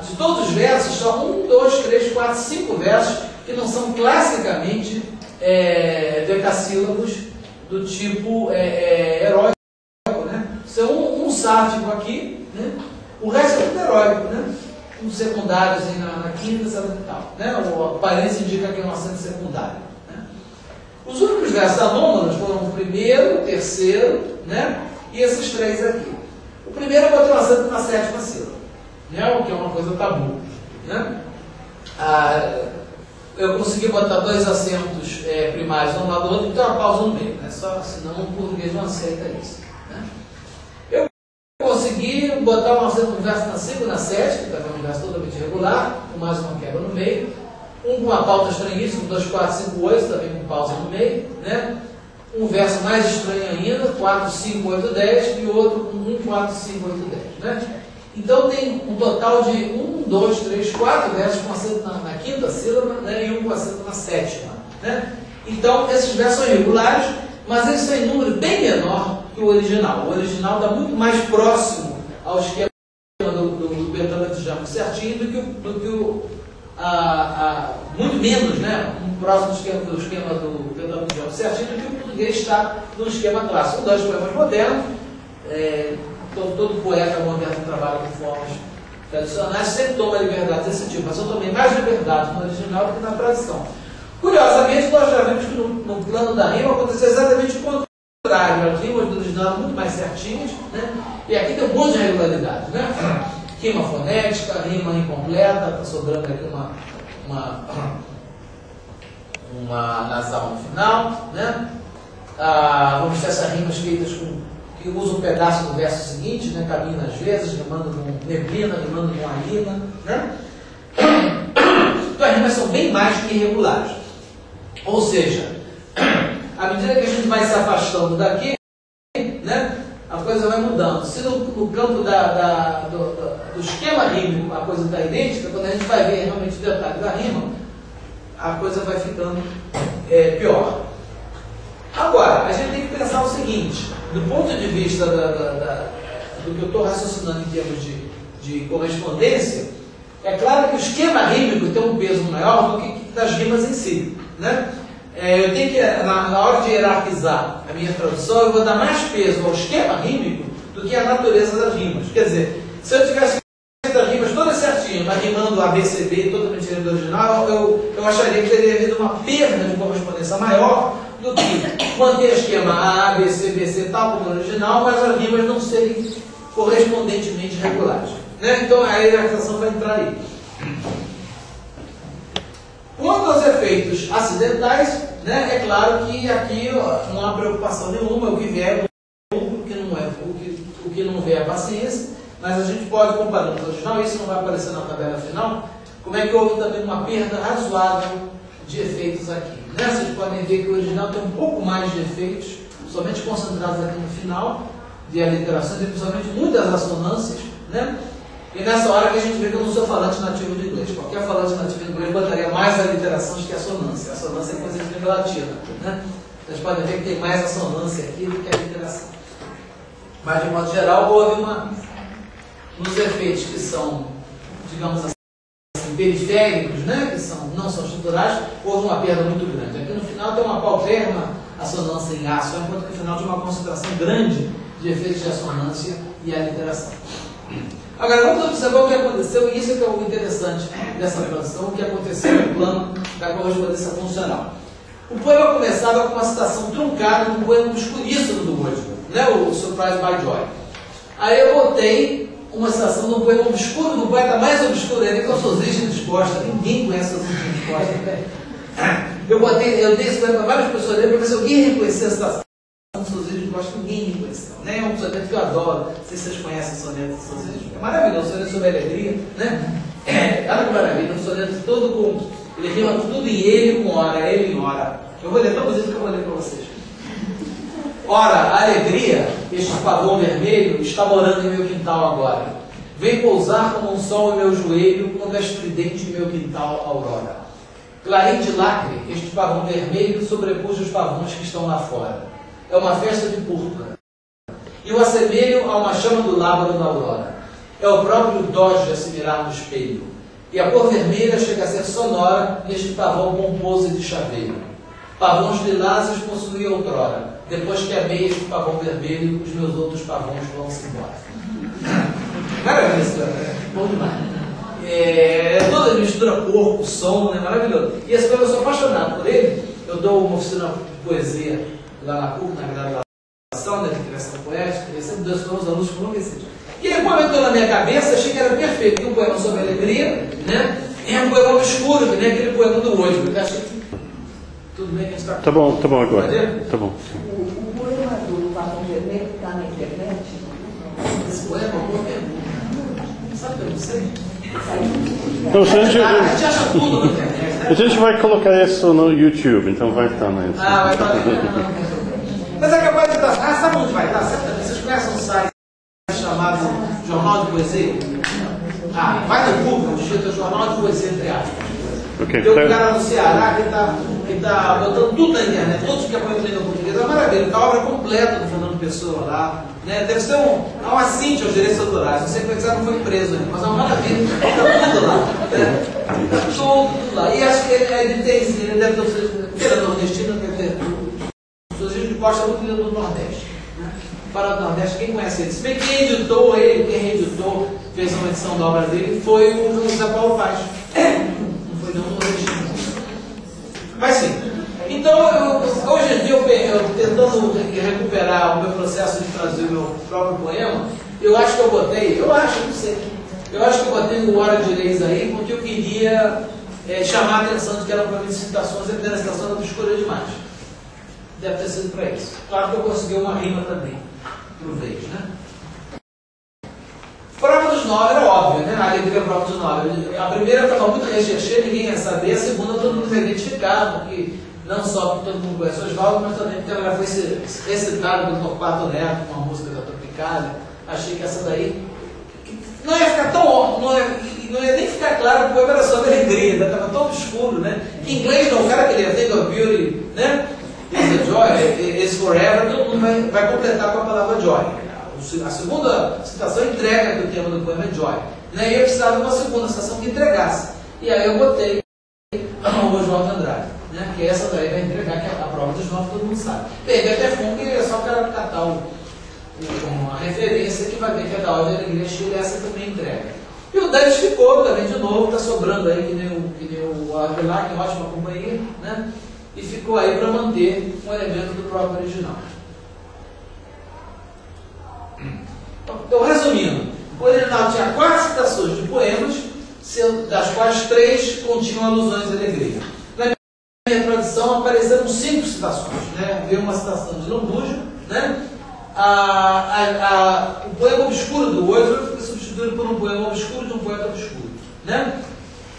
de todos os versos, só 1, 2, 3, 4, 5 versos que não são classicamente decassílabos do tipo heróico, né? Isso é um sático aqui, né? O resto é tudo heróico, né? Um secundário assim, na quinta e tal, né? A aparência indica que é um acento secundário, né? Os únicos versos anômalos foram o primeiro, o terceiro, né? E esses três aqui. O primeiro eu botei um acento na sétima sílaba, né? O que é uma coisa tabu, né? Eu consegui botar dois acentos primários um lado do outro e ter uma pausa no meio, né? Senão o português não aceita isso, né? Eu consegui botar um acento no verso na 5 e na 7, que também é um verso totalmente irregular, com mais uma quebra no meio. Um com uma pauta estranhíssima, 2, 4, 5, 8, também com pausa no meio, né? Um verso mais estranho ainda, 4, 5, 8, 10, e outro com 1, 4, 5, 8, 10, né? Então tem um total de 1, 2, 3, 4 versos com acento na quinta sílaba, né? E um com acento na sétima, né? Então esses versos são irregulares, mas eles são em número bem menor que o original. O original está muito mais próximo ao esquema do pentatônico certinho do que muito menos, né? Próximo do esquema do pentatônico certinho do que o português está no esquema clássico. Um dos poemas modernos, todo poeta moderno trabalha com formas tradicionais, sempre toma liberdades desse tipo, mas eu tomei mais liberdade no original do que na tradição. Curiosamente, nós já vimos que no plano da rima aconteceu exatamente o contrário. As rimas do original eram muito mais certinhas, né? E aqui tem um monte de irregularidades, né? Rima fonética, rima incompleta, está sobrando aqui uma nasal no final, né? Vamos ter essas rimas feitas que usam um pedaço do verso seguinte, né? Caminho às vezes, rimando com neblina, rimando com alina, né? Então as rimas são bem mais que irregulares. Ou seja, à medida que a gente vai se afastando daqui, né? A coisa vai mudando. Se no campo do esquema rímico a coisa está idêntica, quando a gente vai ver realmente o detalhe da rima, a coisa vai ficando pior. Agora, a gente tem que pensar o seguinte, do ponto de vista do que eu estou raciocinando em termos de correspondência, é claro que o esquema rímico tem um peso maior do que das rimas em si, né? Eu tenho que, na hora de hierarquizar a minha tradução, eu vou dar mais peso ao esquema rímico do que à natureza das rimas. Quer dizer, se eu tivesse as rimas todas certinhas, mas rimando A, B, C, B, totalmente diferente do original, eu acharia que teria havido uma perda de correspondência maior do que manter o esquema A, B, C, B, C, tal como no original, mas as rimas não serem correspondentemente regulares, né? Então a hierarquização vai entrar aí. Quanto aos efeitos acidentais, né, é claro que aqui não há preocupação nenhuma, o que vier é o que não é, o que não vier é paciência, mas a gente pode comparar com o original, isso não vai aparecer na tabela final, como é que houve também uma perda razoável de efeitos aqui, né? Vocês podem ver que o original tem um pouco mais de efeitos, somente concentrados aqui no final, de aliterações, e principalmente muitas assonâncias, né? E nessa hora que a gente vê que eu não sou falante nativo de inglês. Qualquer falante nativo de inglês botaria mais aliterações que assonância. A assonância é coisa de língua latina, né? Vocês podem ver que tem mais assonância aqui do que aliteração. Mas, de modo geral, houve nos efeitos que são, digamos assim, periféricos, né? Que não são estruturais, houve uma perda muito grande. Aqui no final tem uma pauperma assonância em aço, enquanto que no final tem uma concentração grande de efeitos de assonância e aliteração. Agora, vamos observar o que aconteceu, e isso é que é o interessante dessa tradução, o que aconteceu no plano da correspondência funcional. O poema começava com uma citação truncada do poema obscuríssimo do Wordsworth, né? O Surprise by Joy. Aí eu botei uma citação do poema obscuro, do poeta mais obscuro ainda, que é o Sosias Disposta. Ninguém conhece o Sosias Disposta. Eu dei esse poema para várias pessoas para ver se alguém reconhecia a citação do Sosias Disposta. Ninguém reconheceu, né? É um soneto que eu adoro. Não sei se vocês conhecem o soneto do Sosias Disposta. É maravilhoso, o soneto sobre alegria, né? Olha que maravilha, um soneto todo com... Ele rima tudo em ele com hora, ele em hora. Eu vou ler todos isso que eu vou ler para vocês. Ora, a alegria, este pavão vermelho, está morando em meu quintal agora. Vem pousar como um sol em meu joelho, quando é estridente em meu quintal aurora. Clarim de lacre, este pavão vermelho sobrepuja os pavões que estão lá fora. É uma festa de púrpura. E o assemelho a uma chama do lábaro da aurora. é o próprio Doge a se mirar no espelho. E a cor vermelha chega a ser sonora neste pavão pomposo de chaveiro. Pavões lilazes possuí outrora. Depois que amei este pavão vermelho, os meus outros pavões vão-se embora. Maravilha, né? Bom demais. Toda mistura corpo, som, né? Maravilhoso. E esse poema eu sou apaixonado por ele. Eu dou uma oficina de poesia lá na PUC, na graduação, né, de criação poética. Eu sempre dou isso para os alunos que nunca existem. E ele comentou na minha cabeça, achei que era perfeito. Tem um poema sobre alegria, né? E um poema obscuro, que nem aquele poema do hoje. Porque achei que tudo bem que a gente está... Tá bom agora. Tá bom. O poema do Pavão Vermelho está na internet? Esse poema é uma boa pergunta. Sabe que eu não sei? Então, A gente acha tudo na internet, né? a gente vai colocar isso no YouTube, então vai estar na internet. Vai estar na Mas é capaz de estar... sabe onde vai estar? Vocês conhecem um site chamado Jornal de Poesia? Vai no Google, digita Jornal de Poesia, entre aspas. Okay, Tem um cara no Ceará que está botando tudo na internet, todos que apoiam o língua portuguesa. É uma maravilha, está a obra completa do Fernando Pessoa lá. Né? Deve ser um assinte aos direitos autorais. Não sei como é que você não foi preso ainda, mas é uma maravilha. Está tudo lá. Né? Tudo lá. E acho que ele tem, ele deve ter nordestino, deve ter. Os de Costa é muito lindo do Nordeste. Né? Para o Nordeste, quem conhece ele? Se bem que quem editou ele, quem reeditou, fez uma edição da obra dele, foi o José Paulo Paz. Não foi nenhum nordestino. Mas sim. Então, hoje em dia, eu tentando recuperar o meu processo de trazer o meu próprio poema, eu acho que eu botei, eu acho que eu botei no Hora de Leis aí, porque eu queria chamar a atenção de que era um poema de citações, e a primeira citação era obscura demais. Deve ter sido para isso. Claro que eu consegui uma rima também, pro vez, né? Prova dos 9 era óbvio, né? A alegria prova dos 9. A primeira estava muito recherchada, ninguém ia saber, a segunda todo mundo ia identificar, porque não só porque todo mundo conhece Oswaldo, mas também porque ela foi recitada pelo Torquato Neto, com uma música da Tropicália. Achei que essa daí não ia ficar tão óbvio, não ia nem ficar claro que o poema era sobre alegria, estava tão obscuro, né? Em inglês não, o cara que ele Think of Beauty, né? Is a joy, is forever, todo mundo vai completar com a palavra joy. A segunda citação entrega que o tema do poema é joy. E eu precisava de uma segunda citação que entregasse. E aí eu botei o Oswaldo Andrade, né? Que essa daí vai entregar, que é a prova dos 9, todo mundo sabe. Peguei até fundo, que é só o cara catar uma referência que vai ver que é da Ordem da Alegria Chile, essa também entrega. E o Dantes ficou também de novo, está sobrando aí, que nem o Avelar, que é uma ótima companhia, né? E ficou aí para manter um elemento do próprio original. Então, resumindo, o original tinha 4 citações de poemas, das quais 3 continham alusões à alegria. Na minha tradução apareceram 5 citações, né? Veio uma citação de Lambuja, né? O poema obscuro do Wordsworth foi substituído por um poema obscuro de um poeta obscuro, né?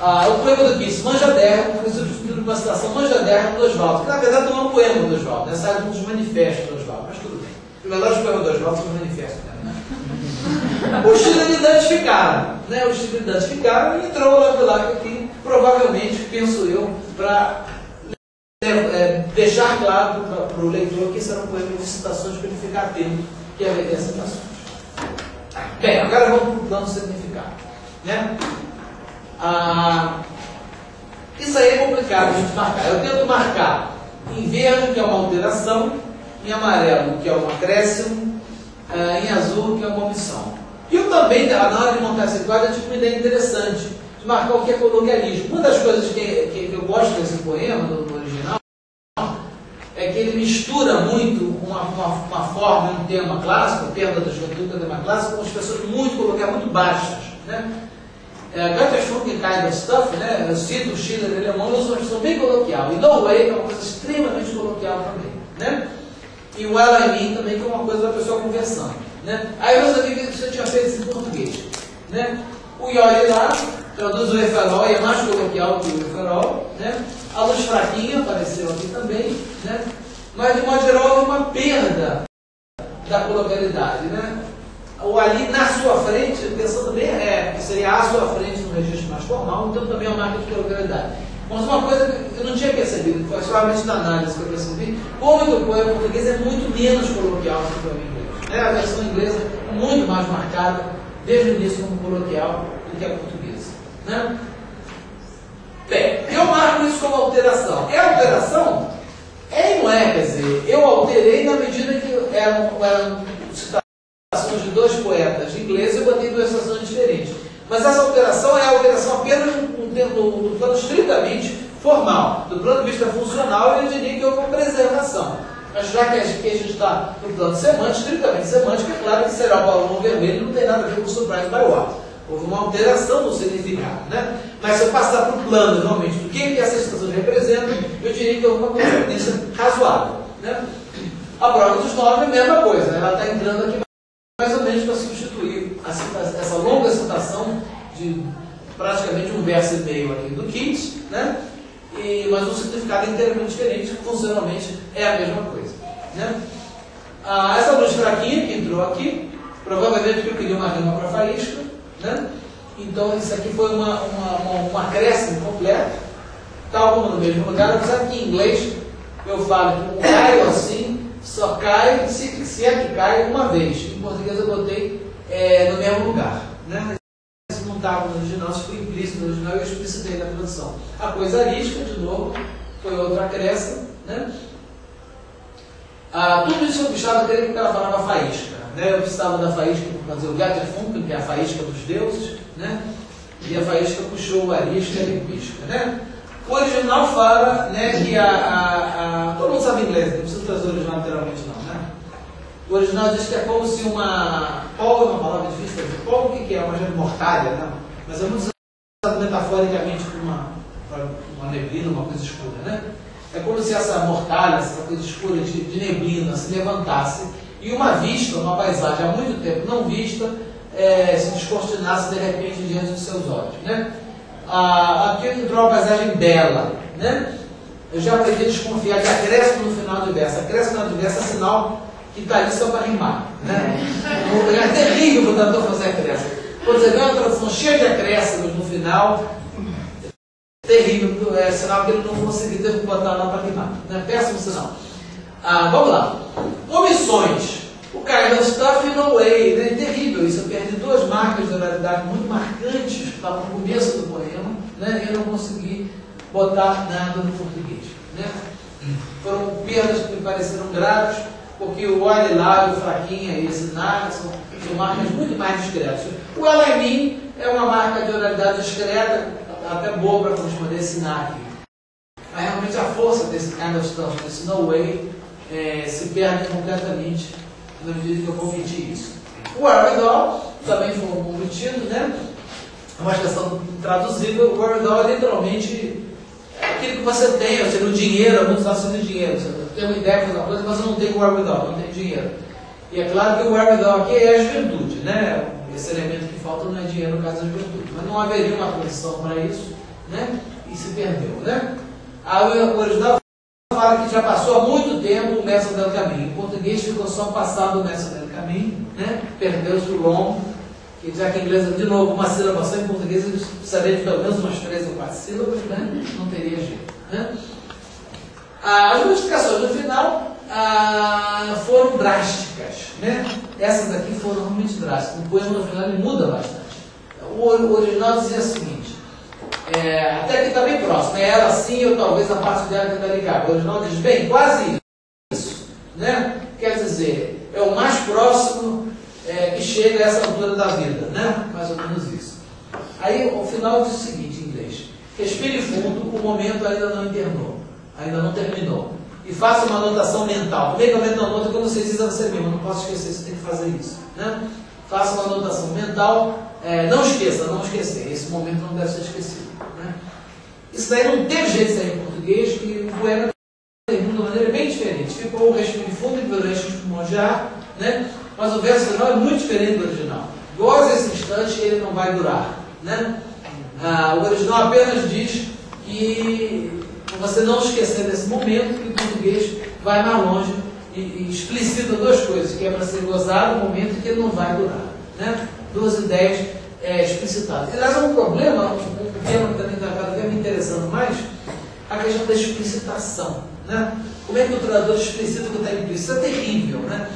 O poema do Kiss, Manjaderra, foi substituído por uma citação Manjaderra do Oswaldo, que na verdade não é um poema do Oswaldo, né? Sai de um dos manifestos do Oswaldo, mas tudo bem. Os melhores poemas do Oswaldo são os manifestos, né? Os Trinidades ficaram, né? Os Trinidades ficaram e entrou o Avelar aqui, provavelmente, penso eu, para deixar claro para o leitor que esse era um poema de citações para ele ficar atento que ia haver citações. Bem, agora vamos para o plano significado, né? Isso aí é complicado a gente marcar. Eu tento marcar em verde, que é uma alteração, em amarelo, que é um acréscimo, em azul, que é uma omissão. E eu também, na hora de montar esse quadro, eu tive uma ideia interessante de marcar o que é coloquialismo. Uma das coisas que eu gosto desse poema, no original, é que ele mistura muito uma forma, um tema clássico, perda da juventude, um tema clássico, com as pessoas muito coloquiais, muito baixas, né? Göttesfunken kind of stuff, né? Eu cito o Schiller, ele é uma expressão bem coloquial. E No Way, que é uma coisa extremamente coloquial também, né? E o Ela em Mim também, que é uma coisa da pessoa conversando, né? Aí eu resolvi que você tinha feito isso em português, né? O Iori lá traduz o Eferol e é mais coloquial que o Eferol, né? A Luz Fraquinha apareceu aqui também, né? Mas de modo geral houve uma perda da coloquialidade, né? O ali na sua frente, pensando bem, que seria à sua frente no registro mais formal, então também é uma marca de coloquialidade. Mas uma coisa que eu não tinha percebido, foi somente na análise que eu percebi, como o poema português é muito menos coloquial do que o poema inglês. A versão inglesa é muito mais marcada desde o início como coloquial do que a portuguesa. Né? Bem, eu marco isso como alteração. É alteração? É e não é, quer dizer, eu alterei na medida que eram citações de dois poetas ingleses, eu botei duas citações diferentes. Mas essa alteração é a alteração apenas no plano estritamente formal. Do ponto de vista funcional, eu diria que houve uma preservação. Mas já que a gente está no plano semântico, estritamente semântico, é claro que será o balão vermelho, não tem nada a ver com surprise by what. Houve uma alteração no significado, né? Mas se eu passar para o plano, realmente, do que essas citações representam, eu diria que houve uma correspondência razoável, né? A prova dos 9 é a mesma coisa, ela está entrando aqui mais ou menos para substituir essa longa citação de praticamente um verso e meio aqui do Keats, né? Mas um significado é inteiramente diferente, funcionalmente é a mesma coisa, né? Essa luz fraquinha que entrou aqui, provavelmente porque eu queria uma rima para faísca, né? Então isso aqui foi um acréscimo completo, tal como no mesmo lugar, apesar que em inglês eu falo que um raio assim só cai, se é que cai, uma vez. Em português eu botei no mesmo lugar, né? Isso não estava no original, isso foi implícito no original e eu explicitei na tradução. A coisa arística, de novo, foi outro acréscimo, né? Tudo isso eu precisava querer porque ela falava faísca, né? Eu precisava da faísca para fazer o Gatterfunken, que é a faísca dos deuses, né? E a faísca puxou o arisca e a lipisca, né? O original fala, né, que todo mundo sabe inglês, não precisa trazer o original literalmente não, né? O original diz que é como se uma... Pol é uma palavra difícil de dizer. Pol o que é? Uma mortalha, né? Mas é muito usado metaforicamente para uma neblina, uma coisa escura, né? É como se essa mortalha, essa coisa escura de neblina se levantasse e uma vista, uma paisagem há muito tempo não vista, se descortinasse de repente diante dos seus olhos, né? Aqui entrou uma paisagem bela, né? Eu já aprendi a desconfiar de acréscimo no final do verso. Acréscimo no final do verso é sinal que está ali só para rimar, né? É terrível o tradutor fazer acréscimo. Quando você vê uma tradução cheia de acréscimos no final, terrível, é sinal que ele não conseguiu, teve que botar lá para rimar, né? Péssimo sinal. Vamos lá. Omissões. O kind of stuff in a way, né? Terrível isso. Eu perdi duas marcas de oralidade muito marcantes que estavam no começo do poema, né? E eu não consegui botar nada no português, né? Foram perdas que me pareceram graves, porque o olho lá, o fraquinha e esse nada são marcas muito mais discretas. O ela em mim é uma marca de oralidade discreta, até boa para corresponder esse NAC. Mas realmente a força desse kind of stuff, desse no way, se perde completamente na medida que eu vou omitir isso. O wherewithal também foi omitido, né? É uma expressão traduzível. O wherewithal é literalmente aquilo que você tem, ou seja, o dinheiro, muitos falam de dinheiro. Você tem uma ideia de fazer uma coisa, mas você não tem o wherewithal, não tem dinheiro. E é claro que o wherewithal aqui é a juventude, né? Esse elemento que falta não é dinheiro no caso da juventude. Mas não haveria uma condição para isso, né? E se perdeu, né? O original fala que já passou há muito tempo o Mestre del Caminho. Em português ficou só passado o Mestre del Caminho, né? Perdeu-se o longo, que já que em inglês, de novo, uma sílaba só, em português eles precisariam de pelo menos umas 3 ou 4 sílabas, né? Não teria jeito, né? As modificações no final foram drásticas, né? Essas aqui foram realmente drásticas. O poema no final ele muda bastante. O original dizia o seguinte, até que está bem próximo, é ela sim, ou talvez a parte dela que está ligada. O original diz, bem, quase isso, né? Quer dizer, é o mais próximo que chega a essa altura da vida, né? Mais ou menos isso. Aí o final diz o seguinte em inglês, respire fundo, o momento ainda não internou, ainda não terminou. E faça uma anotação mental. Como é que eu meto uma nota? Como vocês dizem a você mesmo, eu não posso esquecer, você tem que fazer isso, né? Faça uma anotação mental, não esqueça, não esquecer. Esse momento não deve ser esquecido, né? Isso daí não teve jeito de sair em português, que o poema termina de uma maneira bem diferente. Ficou o respiro fundo e durante os pulmões de ar, né? Mas o verso final é muito diferente do original. Goze esse instante, ele não vai durar, né? O original apenas diz que você não esquecer desse momento, que o português vai mais longe e explicita duas coisas, que é para ser gozado o momento e que ele não vai durar, né? Duas ideias explicitadas. Aliás, é um problema, um tema que também está cada vez me interessando mais, a questão da explicitação, né? Como é que o tradutor explicita o que está implícito? Isso é terrível, né?